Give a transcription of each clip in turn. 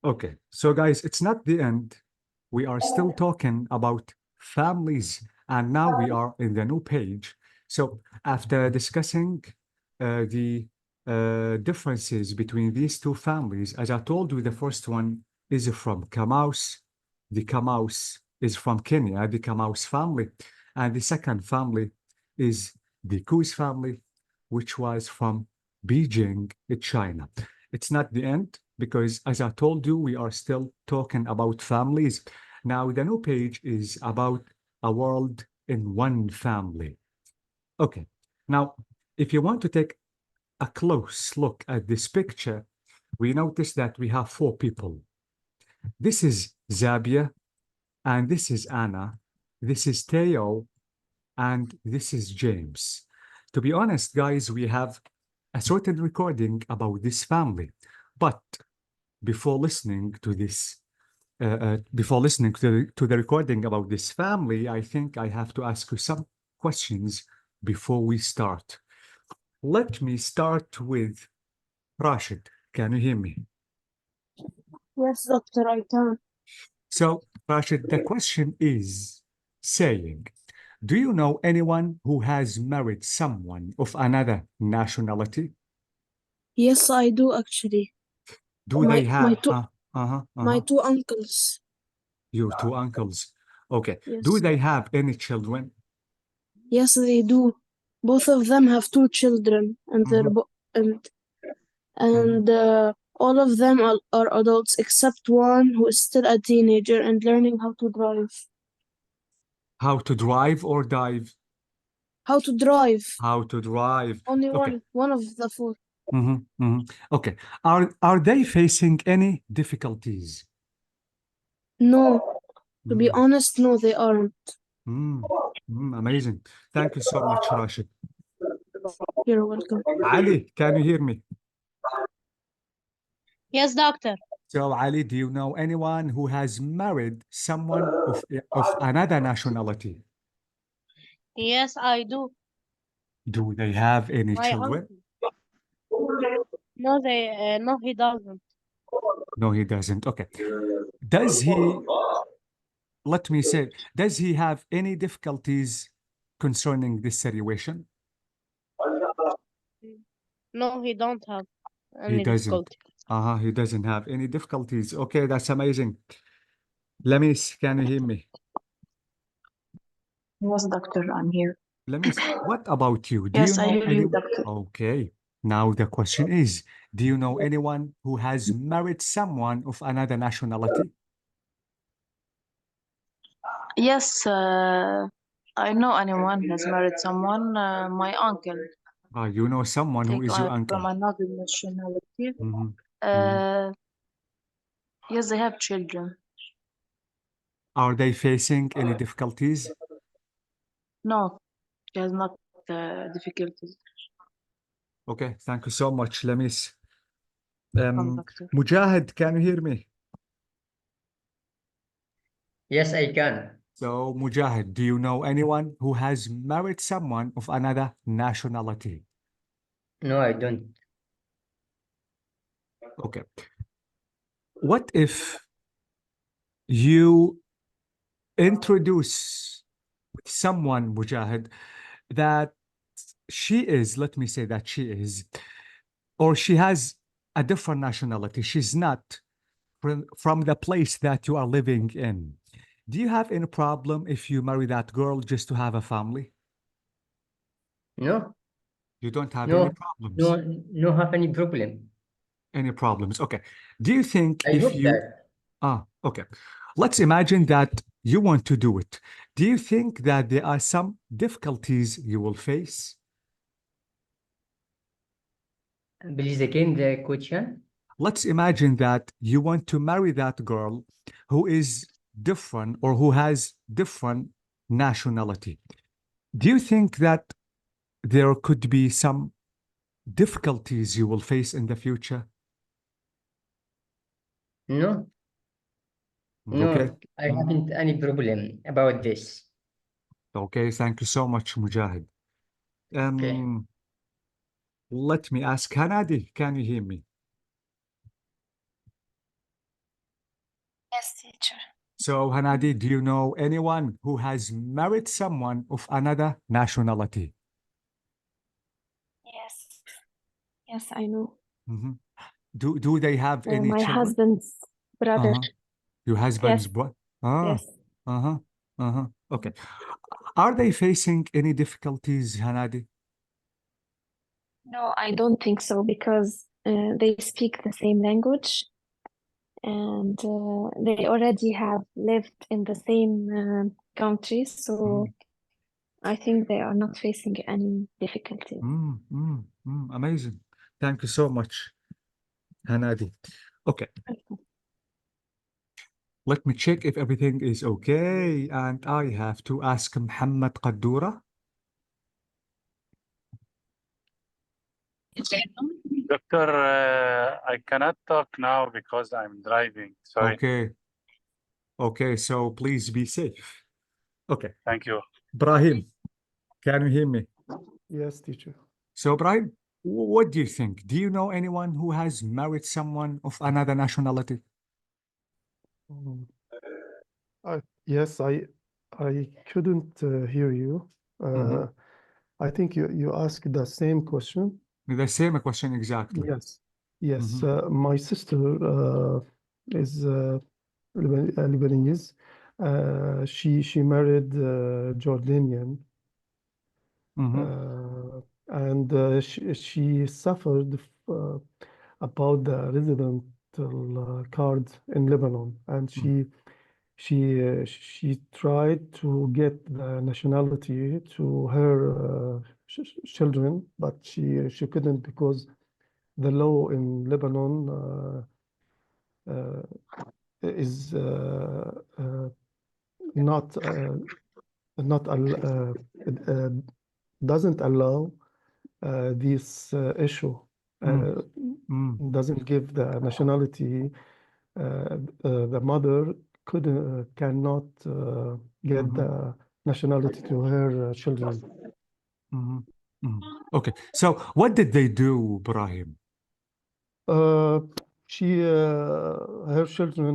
Okay, so guys, it's not the end. We are still talking about families, and now we are in the new page. So after discussing the differences between these two families, as I told you, the first one is from Kamaus. The Kamaus is from Kenya, the Kamaus family. And the second family is the Kus family, which was from Beijing, China. It's not the end because, as I told you, we are still talking about families. Now, the new page is about a world in one family. Okay, now, if you want to take a close look at this picture, we notice that we have four people. This is Zabia, and this is Anna, this is Theo, and this is James. To be honest, guys, we have a certain recording about this family, but before listening to this, before listening to the recording about this family, I think I have to ask you some questions before we start. Let me start with Rashid. Can you hear me? Yes, doctor, I can. So, Rashid, the question is saying, do you know anyone who has married someone of another nationality? Yes, I do actually. Do My they my have, two my uh-huh, two uncles. your two uncles? Okay. Do Yes. they have any children? Yes, they do. Both of them have two children, and Mhm, mhm. all of them are adults except one who is still a teenager and learning how to drive. How to drive or dive? How to drive? How to drive. Only Okay. one of the four. Okay. Are they facing any difficulties? No, to be Mm, honest, no, they aren't. mm, amazing. Thank you so much, Rashid. You're welcome. Ali, can you hear me? Yes, doctor. So, Ali, do you know anyone who has married someone of another nationality? Yes, I do. Do they have any My children? uncle. No, he doesn't. No, he doesn't. Okay. Does he, let me say, does he have any difficulties concerning this situation? No, he don't have He any doesn't. difficulty. He doesn't have any difficulties. Okay, that's amazing. Lemis, can you hear me? Yes, doctor, I'm here. Lemis, what about you? Do you Yes, I know hear any? you, doctor. Okay. Now the question is, do you know anyone who has married someone of another nationality? Yes, I know anyone has married someone. My uncle, You know someone who take is your uncle. from another nationality. Mhm, mhm. Uh, yes, they have children. Are they facing any difficulties? No, he has not difficulties. Okay, thank you so much, Lemis. Doctor. Mujahid, can you hear me? Yes, I can. So, Mujahid, do you know anyone who has married someone of another nationality? No, I don't. Okay. What if you introduce someone, Mujahid, that she is, let me say that she is, or she has a different nationality. She's not from the place that you are living in. Do you have any problem if you marry that girl just to have a family? No, You don't have any no, problems. no have any problem. Any problems? Okay. Do you think I if hope you, that. okay. Let's imagine that you want to do it. Do you think that there are some difficulties you will face? Please again the question. Let's imagine that you want to marry that girl who is different or who has different nationality. Do you think that there could be some difficulties you will face in the future? No, Okay. no, I haven't any problem about this. Okay, thank you so much, Mujahid. Okay. Let me ask Hanadi, can you hear me? Yes, teacher. So, Hanadi, do you know anyone who has married someone of another nationality? Yes. Yes, I know. Mhm. Do they have any My children? husband's brother. Uh-huh. Your husband's Yes. boy? Ah, Yes. uh-huh, uh-huh. Okay. Are they facing any difficulties, Hanadi? No, I don't think so because they speak the same language and they already have lived in the same country, so I think they are not facing any difficulties. Amazing. Thank you so much, Hanadi. Okay. Let me check if everything is okay. And I have to ask Muhammad Qaddura. Doctor, I cannot talk now because I'm driving. Sorry. Okay. Okay, so please be safe. Okay. Thank you. Brahim, can you hear me? Yes, teacher. So, Brahim, what do you think? Do you know anyone who has married someone of another nationality? Um, yes, I couldn't hear you. Mhm. I think you asked the same question. The same question exactly. Yes. Yes. Mhm. My sister is Lebanese. She married Jordanian, Mhm. and she suffered about the residential card in Lebanon, and she tried to get the nationality to her children, but she couldn't because the law in Lebanon is not uh, doesn't allow this issue. Doesn't give the nationality. The mother cannot get the nationality to her children. Okay, so what did they do, Brahim? Her children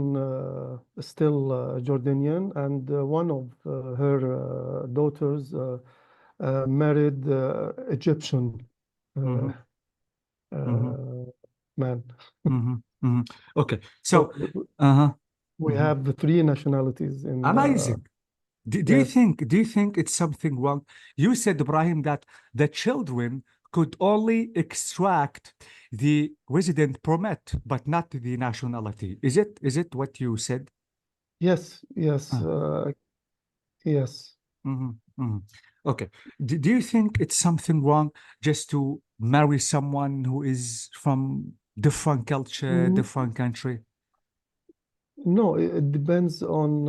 still Jordanian, and one of her daughters married Egyptian man. Okay, so, we have the three nationalities in amazing. Do yes. you think it's something wrong? You said, Ibrahim, that the children could only extract the resident permit, but not the nationality. Is it what you said? Yes, yes. Okay. Do you think it's something wrong just to marry someone who is from different culture, Mm, different country? No, it depends on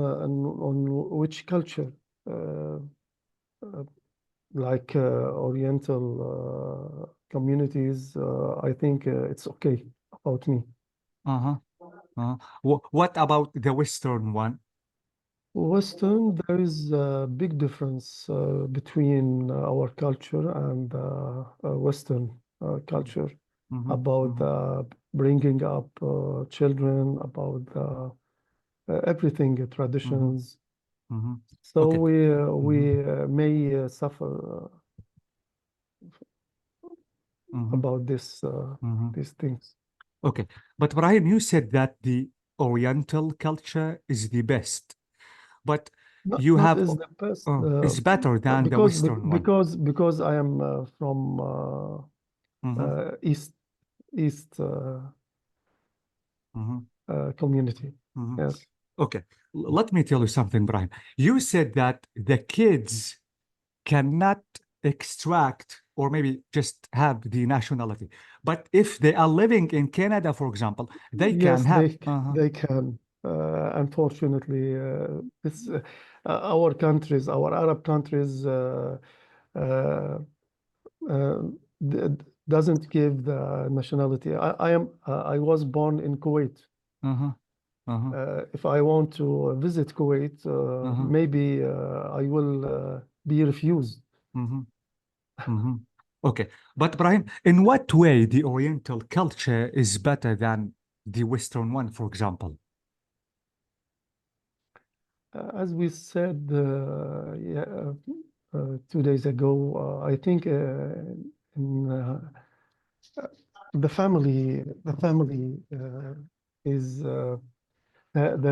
which culture. Uh, like Oriental communities, I think it's okay about me. Uh-huh. What about the Western one? Western, there is a big difference between our culture and Western culture about bringing up children, about everything, traditions. So Okay. we may suffer about these things. Okay. But Brahim, you said that the Oriental culture is the best, but you Not have is the best is better than the Western one. because I am from East community. Yes. Okay. Let me tell you something, Brian. You said that the kids cannot extract or maybe just have the nationality. But if they are living in Canada, for example, they can Yes, have. they can. Unfortunately, this our countries, our Arab countries, uh, uh, doesn't give the nationality. I was born in Kuwait. If I want to visit Kuwait, maybe I will be refused. Okay. But Brahim, in what way the Oriental culture is better than the Western one, for example? as we said 2 days ago, I think in, the family is the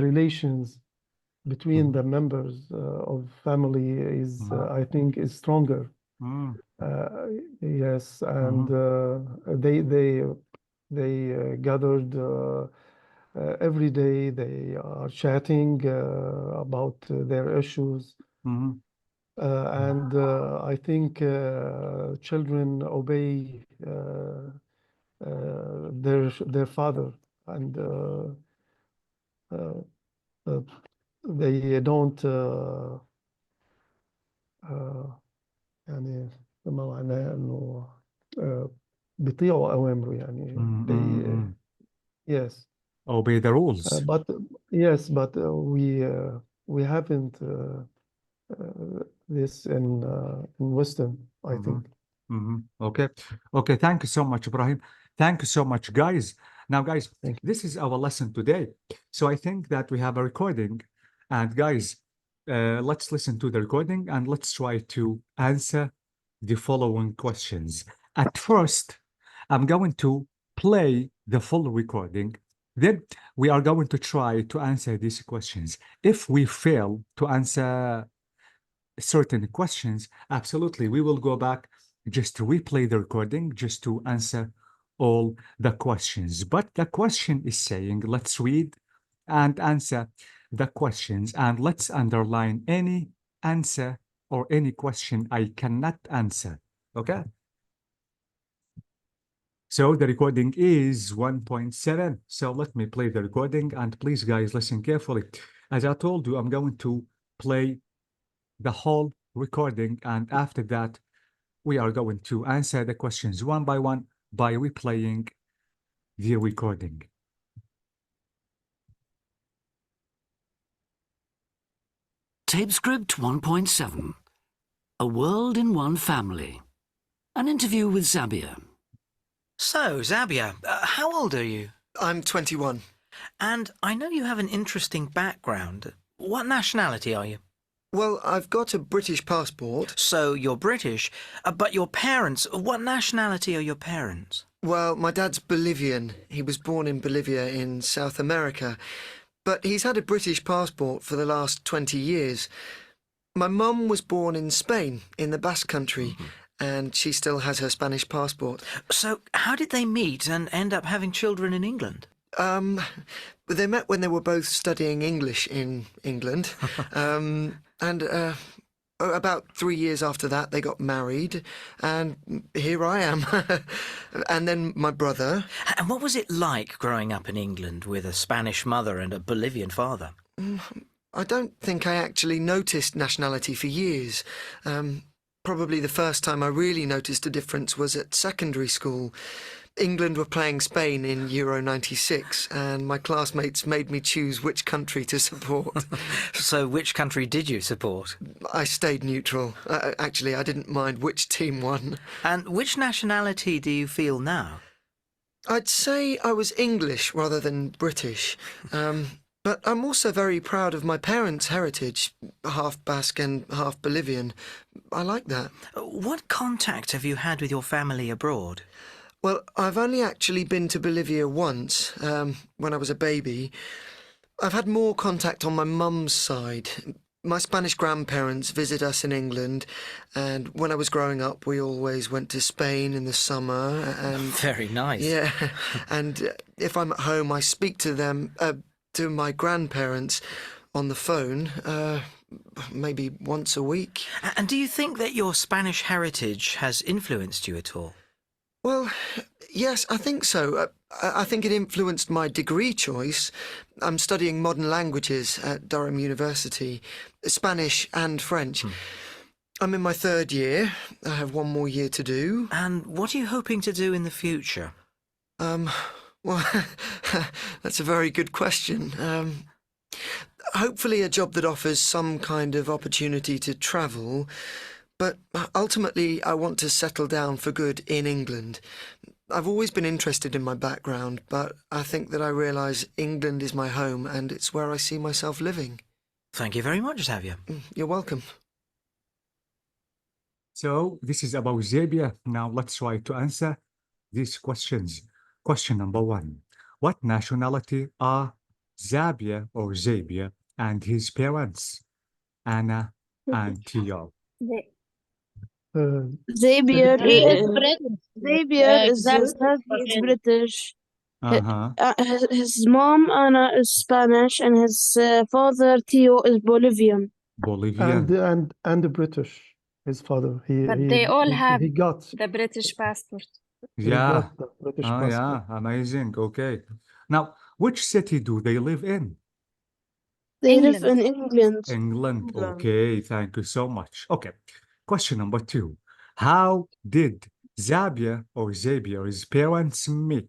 relations between the members of family is I think is stronger. Mm. Yes, and they gathered every day. They are chatting about their issues. Mhm. And I think children obey their father, and they don't يعني ما معناه إنه بيطيعوا أوامره يعني Mm, they mm, mm. yes Obey the rules. but we haven't this in Western, I think. Okay. Okay. Thank you so much, Ibrahim. Thank you so much, guys. Now, guys, Thank this is our lesson today. So I think that we have a recording. And guys, let's listen to the recording and let's try to answer the following questions. At first, I'm going to play the full recording. Then we are going to try to answer these questions. If we fail to answer certain questions, absolutely, we will go back just to replay the recording just to answer all the questions. But the question is saying, let's read and answer the questions, and let's underline any answer or any question I cannot answer. Okay? So the recording is 1.7. So let me play the recording, and please, guys, listen carefully. As I told you, I'm going to play the whole recording, and after that, we are going to answer the questions one by one by replaying the recording. Tape script 1.7. A World in One Family. An interview with Zabia. So, Zabia, how old are you? I'm 21. And I know you have an interesting background. What nationality are you? Well, I've got a British passport. So you're British, but your parents, what nationality are your parents? Well, my dad's Bolivian. He was born in Bolivia in South America. But he's had a British passport for the last 20 years. My mum was born in Spain, in the Basque Country, and she still has her Spanish passport. So how did they meet and end up having children in England? They met when they were both studying English in England. And about 3 years after that, they got married, and here I am. And then my brother. And what was it like growing up in England with a Spanish mother and a Bolivian father? I don't think I actually noticed nationality for years. Probably the first time I really noticed a difference was at secondary school. England were playing Spain in Euro 96, and my classmates made me choose which country to support. So which country did you support? I stayed neutral. Actually, I didn't mind which team won. And which nationality do you feel now? I'd say I was English rather than British. But I'm also very proud of my parents' heritage, half Basque and half Bolivian. I like that. What contact have you had with your family abroad? Well, I've only actually been to Bolivia once, when I was a baby. I've had more contact on my mum's side. My Spanish grandparents visit us in England, and when I was growing up, we always went to Spain in the summer. And Very nice. yeah, and if I'm at home, I speak to them, to my grandparents on the phone, maybe once a week. And do you think that your Spanish heritage has influenced you at all? Well, yes, I think so. I think it influenced my degree choice. I'm studying modern languages at Durham University, Spanish and French. I'm in my third year. I have one more year to do. And what are you hoping to do in the future? Well, that's a very good question. Hopefully a job that offers some kind of opportunity to travel. But ultimately, I want to settle down for good in England. I've always been interested in my background, but I think that I realise England is my home and it's where I see myself living. Thank you very much, Xavier. You're welcome. So this is about Zabia. Now let's try to answer these questions. Question number 1. What nationality are Zabia and his parents, Anna and Theo? They, Xavier, He is British. Xavier is Xavier he's British. Uh-huh. His mom Anna is Spanish, and his father Theo is Bolivian. Bolivian. And the British, his father. but they all have he got the British passport. he Yeah. got the British Oh, passport. yeah. Amazing. Okay. Now, which city do they live in? They live England. in England. England. England. Okay. Thank you so much. Okay. Question number 2. How did Xavier's parents meet?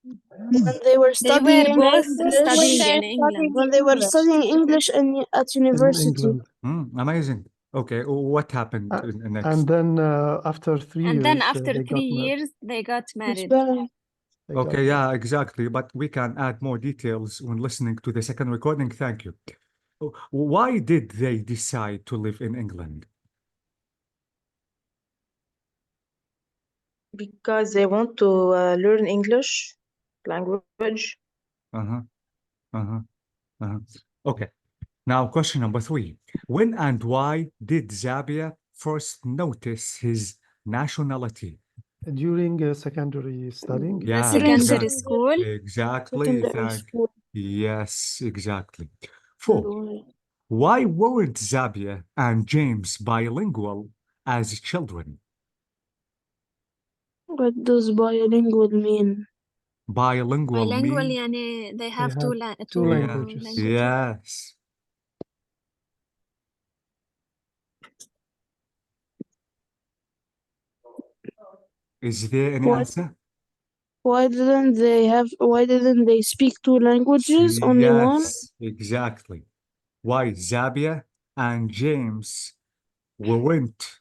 When they were They were studying both English, studying in England. when they were studying English at In university. England. Amazing. Okay. What happened next? And then after 3 years, And then after they 3 got married. years, they got married. They got Okay, married. yeah, exactly. But we can add more details when listening to the second recording. Thank you. Why did they decide to live in England? Because they want to learn English language. Uh-huh. Uh-huh. Uh-huh. Okay. Now, question number 3. When and why did Zabia first notice his nationality? During secondary studying. Yeah, Secondary exactly. school. Exactly. Secondary Thank school. Yes, exactly. 4. Why weren't Zabia and James bilingual as children? What does bilingual mean? Bilingual Bilingual mean يعني they They have two two Yeah. languages. Yes. Is there any What? answer? Why didn't they speak 2 languages? Only one? Yes, exactly. Why Zabia and James weren't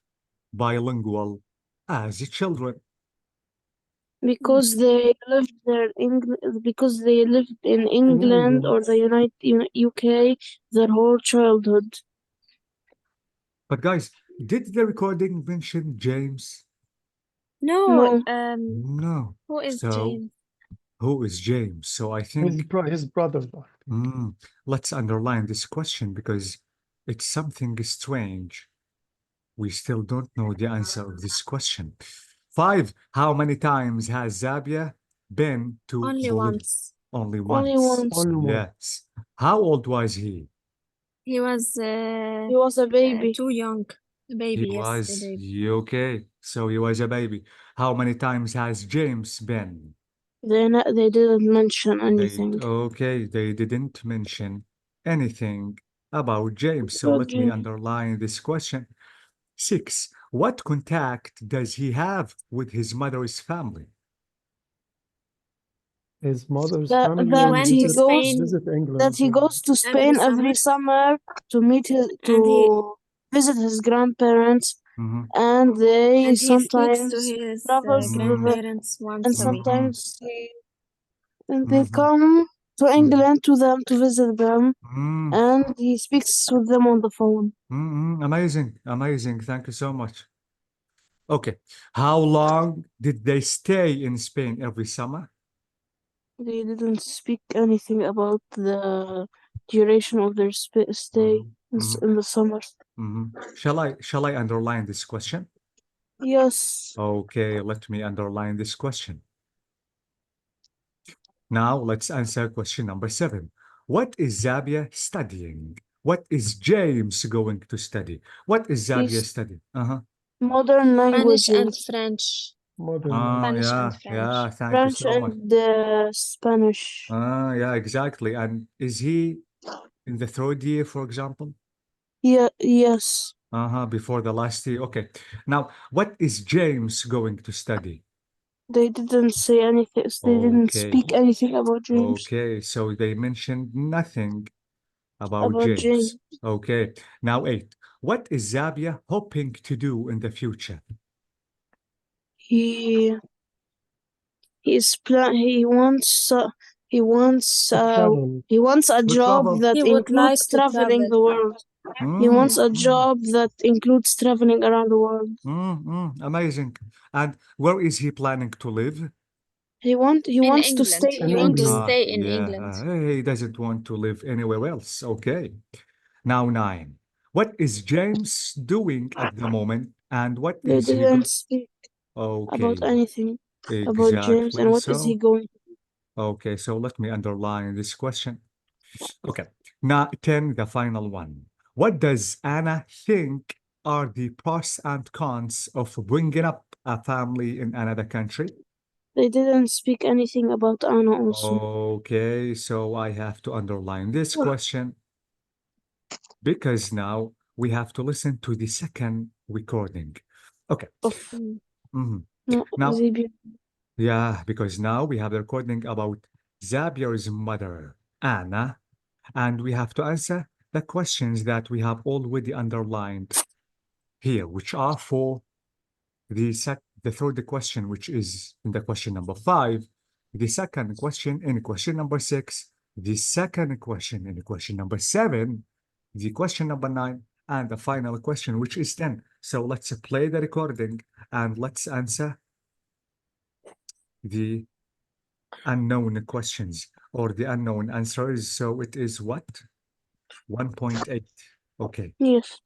bilingual as children? Because they lived in England or the UK their whole childhood. But guys, did the recording mention James? No, No. who is So, James? who is James? So I His, think his brother. let's underline this question because it's something strange. We still don't know the answer of this question. 5. How many times has Zabia been to Only Bolivia? once. Only Only once. once. Only one. Yes. How old was he? He was He was a baby. too young. A baby, He yes, was a baby. okay. So he was a baby. How many times has James been? They didn't mention They, anything. okay, they didn't mention anything about James. So About let me James. underline this question. 6. What contact does he have with his mother's family? His mother's That family that went he to visit, goes Spain visit England. that he goes to Spain every summer to meet his and he visit his grandparents, Mhm. and they and he speaks sometimes to his travels to the grandparents once and a week. sometimes they Mhm. come to England to them to visit them, Mm. and he speaks with them on the phone. Amazing, amazing. Thank you so much. Okay. How long did they stay in Spain every summer? They didn't speak anything about the duration of their stay in the summer. Shall I underline this question? Yes. Okay, let me underline this question. Now let's answer question number 7. What is Zabia studying? What is James going to study? What is Zabia He's- studying? Modern Spanish and languages. French. Modern Spanish yeah, and French. yeah, thank French you so much. and Spanish. Yeah, exactly. And is he in the 3rd year, for example? Yeah, yes. Before the last year. Okay. Now, what is James going to study? They didn't say anything. They didn't Okay. speak anything about James. Okay, so they mentioned nothing about About James. James. Okay. Now 8. What is Zabia hoping to do in the future? He wants He wants To travel. a To job travel. that He would like includes to traveling travel. the world. He wants a Mm, job that includes traveling around the world. amazing. And where is he planning to live? He In wants to England. stay He in wants to England. stay in yeah, England. he doesn't want to live anywhere else. Okay. Now 9. What is James doing at the moment? And what They is he didn't speak Okay, about anything about James and exactly what is he so. going to do. Okay, so let me underline this question. Okay, now 10, the final one. What does Anna think are the pros and cons of bringing up a family in another country? They didn't speak anything about Anna also. Okay, so I have to underline this question because now we have to listen to the second recording. Okay. Of Mhm. no, Now, Zabir. yeah, because now we have the recording about Zabir's mother, Anna, and we have to answer the questions that we have already underlined here, which are for the third question, which is in the question number 5, the second question in question number 6, the second question in question number 7, the question number 9, and the final question, which is 10. So let's play the recording and let's answer the unknown questions or the unknown answers. So it is what? 1.8. Okay. Yes.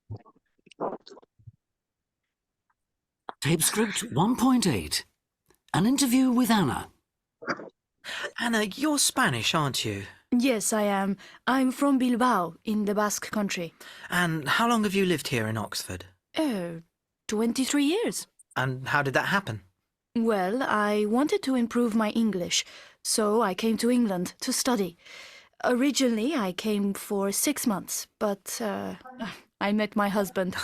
Tape script 1.8. An interview with Anna. Anna, you're Spanish, aren't you? Yes, I am. I'm from Bilbao, in the Basque country. And how long have you lived here in Oxford? 23 years. And how did that happen? Well, I wanted to improve my English, so I came to England to study. Originally, I came for 6 months, but I met my husband.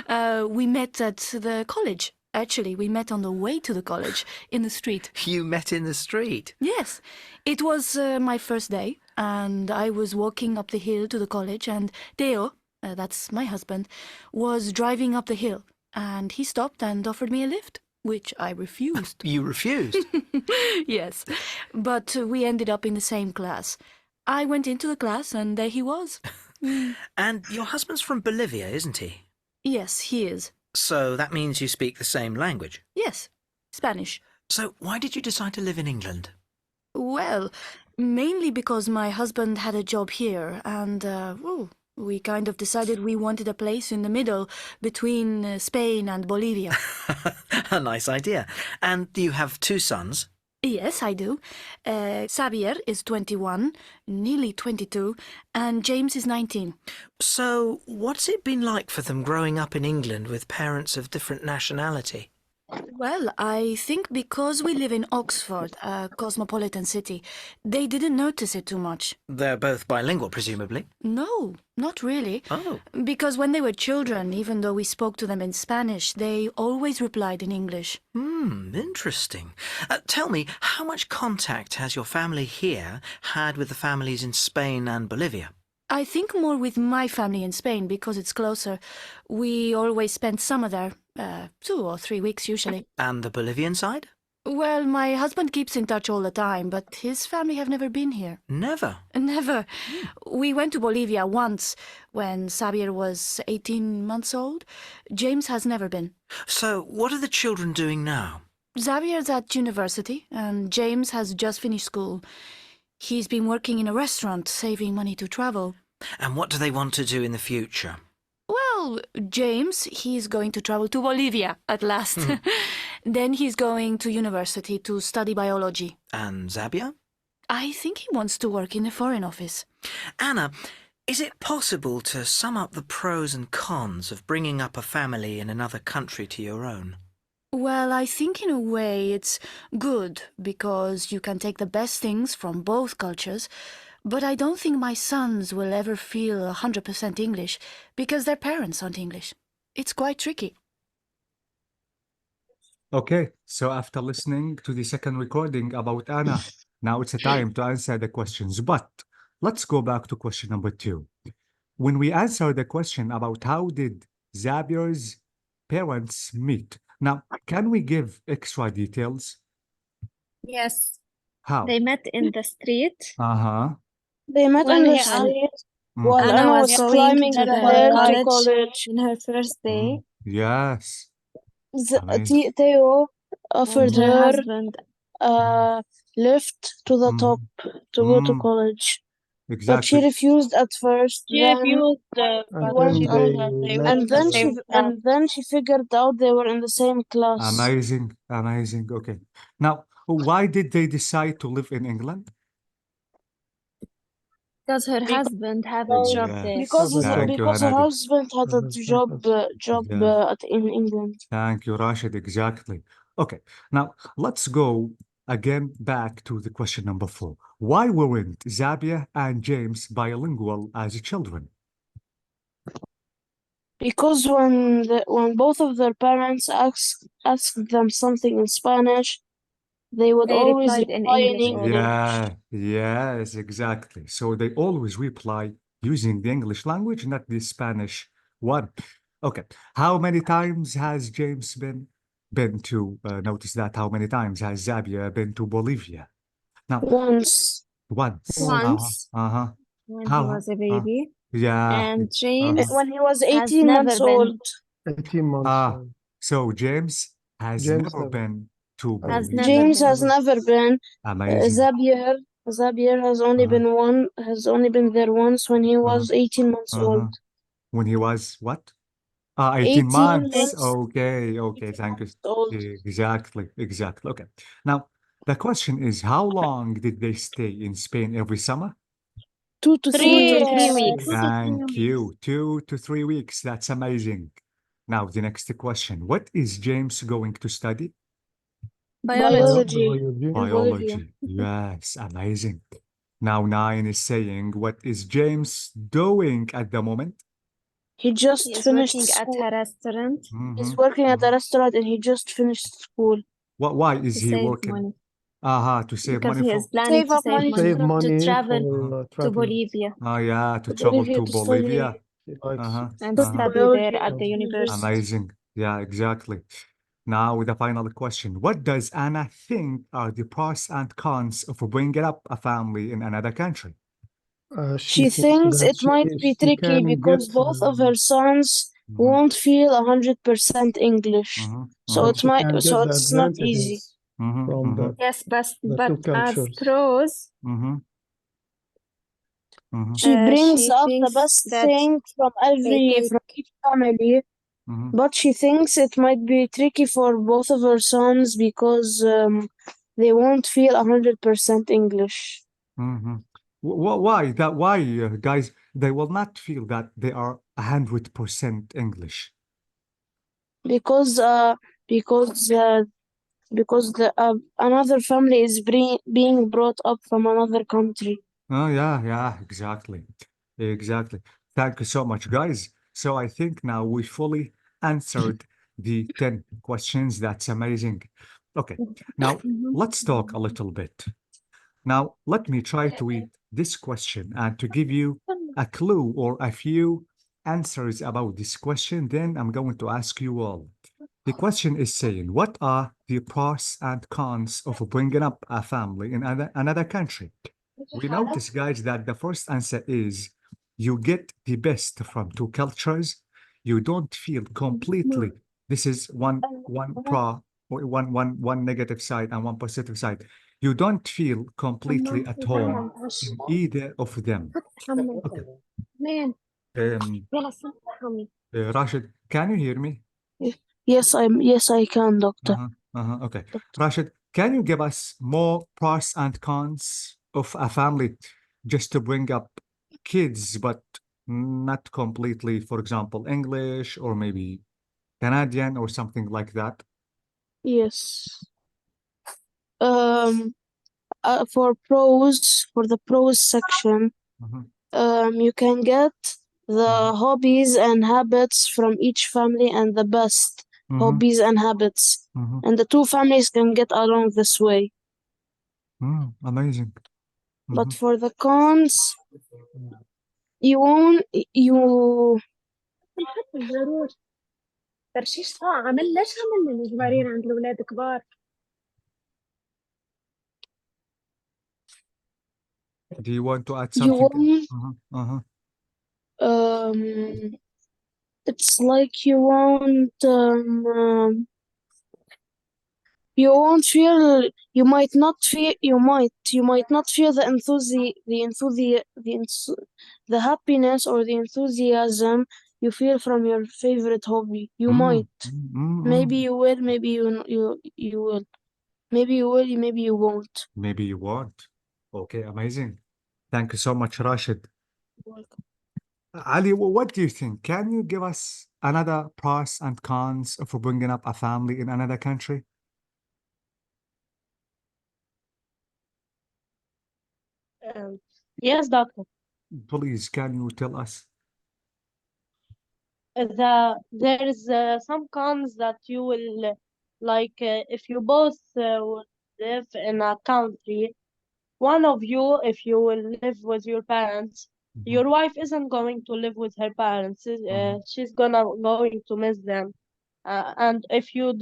We met at the college. Actually, we met on the way to the college, in the street. You met in the street? Yes. It was my first day, and I was walking up the hill to the college, and Theo, that's my husband, was driving up the hill, and he stopped and offered me a lift, which I refused. You refused? Yes, but we ended up in the same class. I went into the class, and there he was. And your husband's from Bolivia, isn't he? Yes, he is. So that means you speak the same language? Yes, Spanish. So why did you decide to live in England? Well, mainly because my husband had a job here, and we kind of decided we wanted a place in the middle between Spain and Bolivia. A nice idea. And do you have 2 sons? Yes, I do. Xavier is 21, nearly 22, and James is 19. So what's it been like for them growing up in England with parents of different nationality? Well, I think because we live in Oxford, a cosmopolitan city, they didn't notice it too much. They're both bilingual, presumably? No, not really. Oh. Because when they were children, even though we spoke to them in Spanish, they always replied in English. Interesting. Tell me, how much contact has your family here had with the families in Spain and Bolivia? I think more with my family in Spain because it's closer. We always spend summer there, 2 or 3 weeks usually. And the Bolivian side? Well, my husband keeps in touch all the time, but his family have never been here. Never? Never. We went to Bolivia once when Xavier was 18 months old. James has never been. So what are the children doing now? Xavier's at university and James has just finished school. He's been working in a restaurant, saving money to travel. And what do they want to do in the future? Well, James, he's going to travel to Bolivia at last. Then he's going to university to study biology. And Xavier? I think he wants to work in the Foreign Office. Anna, is it possible to sum up the pros and cons of bringing up a family in another country to your own? Well, I think in a way it's good because you can take the best things from both cultures, but I don't think my sons will ever feel 100% English because their parents aren't English. It's quite tricky. Okay, so after listening to the second recording about Anna, now it's a time to answer the questions. But let's go back to question number 2. When we answer the question about how did Xavier's parents meet, now, can we give extra details? Yes. How? They met in the street Uh-huh. They met when on the he, street Mm. while Anna Anna was was going climbing to the the hill to college college. in her first day. Yes. Amazing. Theo And offered her her husband, a lift to the top to go to college. But she Exactly. refused at first. She Then refused, she but went she on, told her they were and in the then same class. she figured out they were in the same class. Amazing. Amazing. Okay. Now, why did they decide to live in England? because her Because husband have a job Yeah. there. Thank you, Because her Hanadi. husband had a job Yeah. in England. Thank you, Rashid. Exactly. Okay. Now, let's go again back to the question number 4. Why weren't Zabia and James bilingual as children? Because when both of their parents asked them something in Spanish, they would They always replied in reply in English English. Yeah, yes, exactly. So they always reply using the English language, not the Spanish one. Okay. How many times has James been to notice that? How many times has Zabia been to Bolivia? Now, Once. once. once Uh-huh. when How? he was a baby. Yeah. And James When he was has 18 never months been, old. 18 months. So James has James never never. been to has Bolivia. never James been. has never been. Amazing. Zabier has only been there once when he was 18 months old. When he was what? 18 months. Okay, thank you. old. Exactly. Okay. Now, the question is, how long did they stay in Spain every summer? 2 to 3 weeks. Thank you. 2 to 3 weeks. That's amazing. Now, the next question. What is James going to study? Biology. Biology. Biology. Yes, amazing. Now, 9 is saying, what is James doing at the moment? He just He is finished working at school. a restaurant He's working at a restaurant and he just finished school. Why to is he save working? money. To save Because money he for. is planning Save to up save money Save money to money travel for to traveling. Bolivia Yeah, to travel Bolivia to to Bolivia. He likes and study study biology there at the university. Amazing. Yeah, exactly. Now, the final question. What does Anna think are the pros and cons of bringing up a family in another country? She thinks that it might be she tricky can because get, both of her sons won't feel 100% English. So but it she might can so get the it's not easy. advantages from Yes, the but two as cultures. pros, She brings she up the thinks best that thing from each family, but she thinks it might be tricky for both of her sons because they won't feel 100% English. Why? Why, guys, they will not feel that they are 100% English? Because another family is being brought up from another country. Oh, yeah, exactly. Thank you so much, guys. So I think now we fully answered the 10 questions. That's amazing. Okay, now let's talk a little bit. Now, let me try to read this question and to give you a clue or a few answers about this question. Then I'm going to ask you all. The question is saying, what are the pros and cons of bringing up a family in another country? We notice, guys, that the first answer is you get the best from two cultures. You don't feel completely. This is one pro, or one negative side and one positive side. You don't feel completely at home in either of them. Okay. Rashid, can you hear me? Yes, I can, doctor. Okay. Rashid, can you give us more pros and cons of a family just to bring up kids, but not completely, for example, English or maybe Canadian or something like that? Yes. For the pros section, you can get the hobbies and habits from each family and the best hobbies and habits. And the two families can get along this way. Amazing. But for the cons, you ترشيش صاع ليش عملنا مجبرين عند الأولاد كبار Do you want to add You something? won't, it's like you won't feel, you might not feel the happiness or the enthusiasm you feel from your favorite hobby. You might. Maybe you will, maybe you will. Maybe you will, maybe you won't. Maybe you won't. Okay, amazing. Thank you so much, Rashid. Welcome. Ali, what do you think? Can you give us another pros and cons for bringing up a family in another country? Yes, doctor. Please, can you tell us? There is some cons that you will if you both will live in a country, one of you, if you will live with your parents, your wife isn't going to live with her parents. She's going to miss them. And if you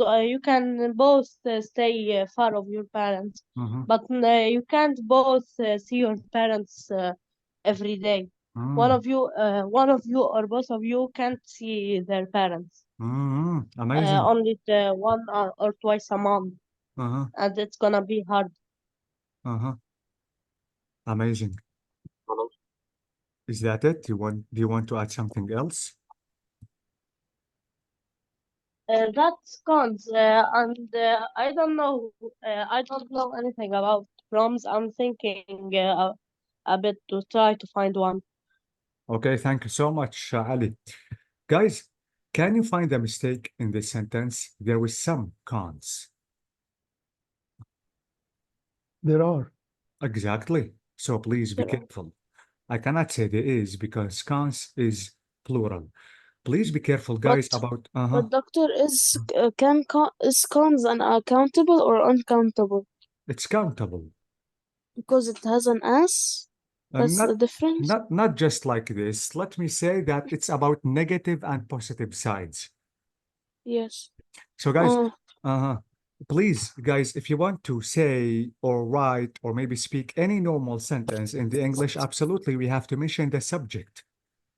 can both stay far of your parents, but you can't both see your parents every day. One of you or both of you can't see their parents. Amazing. Only one or twice a month, and it's gonna be hard. Amazing. Is that it? Do you want to add something else? That's cons, and I don't know. I don't know anything about proms. I'm thinking a bit to try to find one. Okay, thank you so much, Ali. Guys, can you find a mistake in this sentence? There was some cons. There are. Exactly. So please be careful. I cannot say there is because cons is plural. Please be careful, guys, about But doctor, is cons unaccountable or uncountable? It's countable. Because it has an S? That's the difference? Not just like this. Let me say that it's about negative and positive sides. Yes. So guys, please, guys, if you want to say or write or maybe speak any normal sentence in the English, absolutely, we have to mention the subject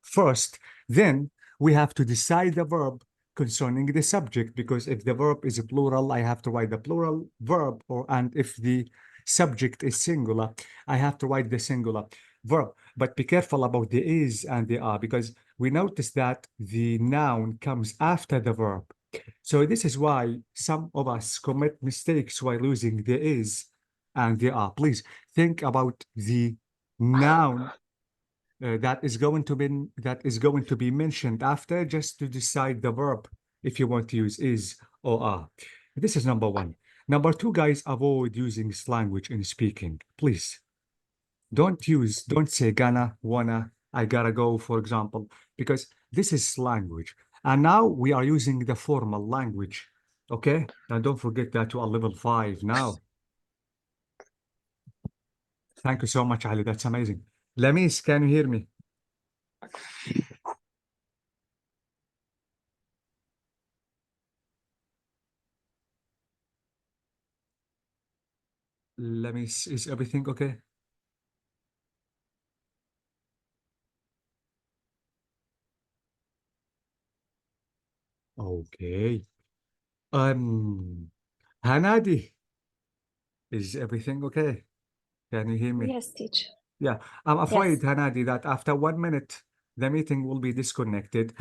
first. Then we have to decide the verb concerning the subject, because if the verb is a plural, I have to write the plural verb, and if the subject is singular, I have to write the singular verb. But be careful about the is and the are, because we notice that the noun comes after the verb. So this is why some of us commit mistakes while using the is and the are. Please think about the noun that is going to be mentioned after, just to decide the verb if you want to use is or are. This is number one. Number two, guys, avoid using language in speaking. Please don't say gonna, wanna, I gotta go, for example, because this is language. And now we are using the formal language. Okay, and don't forget that you are level 5 now. Thank you so much, Ali. That's amazing. Lamis, can you hear me? Lamis, is everything okay? Okay. Hanadi, is everything okay? Can you hear me? Yes, teacher. Yeah, I'm afraid, Hanadi, that after 1 minute, the meeting will be disconnected.